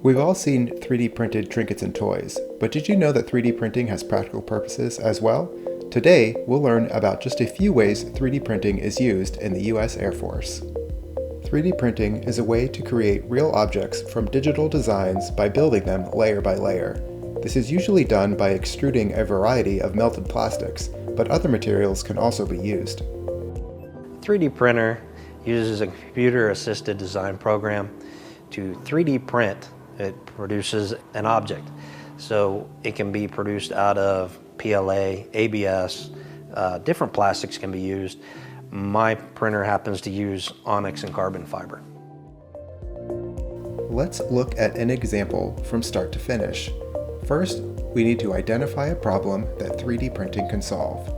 We've all seen 3D printed trinkets and toys, but did you know that 3D printing has practical purposes as well? Today, we'll learn about just a few ways 3D printing is used in the U.S. Air Force. 3D printing is a way to create real objects from digital designs by building them layer by layer. This is usually done by extruding a variety of melted plastics, but other materials can also be used. 3D printer uses a computer-assisted design program to 3D print. It produces an object. So it can be produced out of PLA, ABS, different plastics can be used. My printer happens to use onyx and carbon fiber. Let's look at an example from start to finish. First, we need to identify a problem that 3D printing can solve.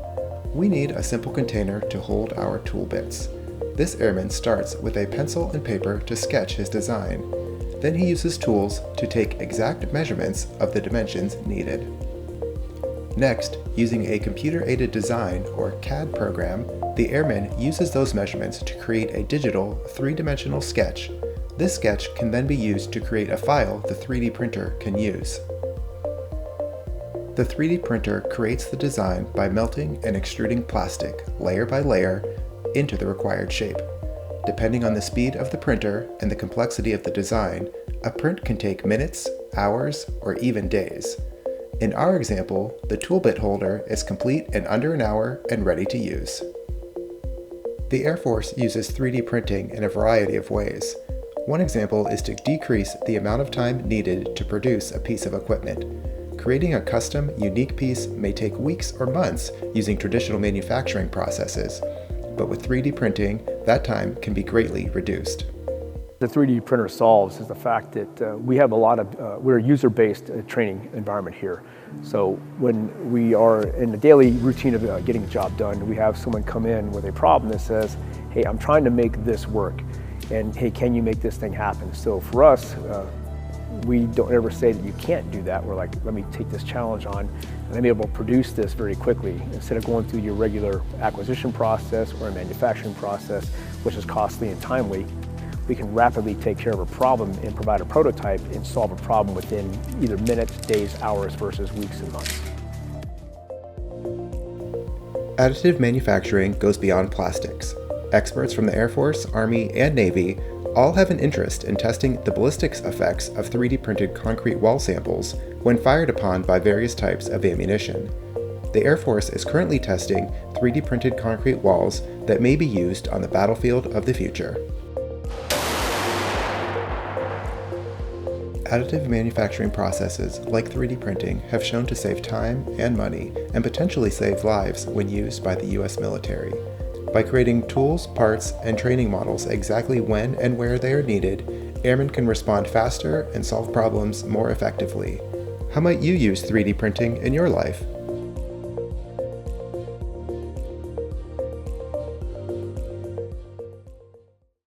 We need a simple container to hold our tool bits. This airman starts with a pencil and paper to sketch his design. Then he uses tools to take exact measurements of the dimensions needed. Next, using a computer-aided design or CAD program, the airman uses those measurements to create a digital, three-dimensional sketch. This sketch can then be used to create a file the 3D printer can use. The 3D printer creates the design by melting and extruding plastic, layer by layer, into the required shape. Depending on the speed of the printer and the complexity of the design, a print can take minutes, hours, or even days. In our example, the tool bit holder is complete in under an hour and ready to use. The Air Force uses 3D printing in a variety of ways. One example is to decrease the amount of time needed to produce a piece of equipment. Creating a custom, unique piece may take weeks or months using traditional manufacturing processes, but with 3D printing, that time can be greatly reduced. The 3D printer solves is the fact that we have we're a user-based training environment here. So when we are in the daily routine of getting a job done, we have someone come in with a problem that says, hey, I'm trying to make this work, and hey, can you make this thing happen? So for us, we don't ever say that you can't do that. We're like, let me take this challenge on and I'm able to produce this very quickly instead of going through your regular acquisition process or a manufacturing process, which is costly and timely. We can rapidly take care of a problem and provide a prototype and solve a problem within either minutes, days, hours versus weeks and months. Additive manufacturing goes beyond plastics. Experts from the Air Force, Army, and Navy all have an interest in testing the ballistics effects of 3D printed concrete wall samples when fired upon by various types of ammunition. The Air Force is currently testing 3D printed concrete walls that may be used on the battlefield of the future. Additive manufacturing processes like 3D printing have shown to save time and money and potentially save lives when used by the U.S. military. By creating tools, parts, and training models exactly when and where they are needed, airmen can respond faster and solve problems more effectively. How might you use 3D printing in your life?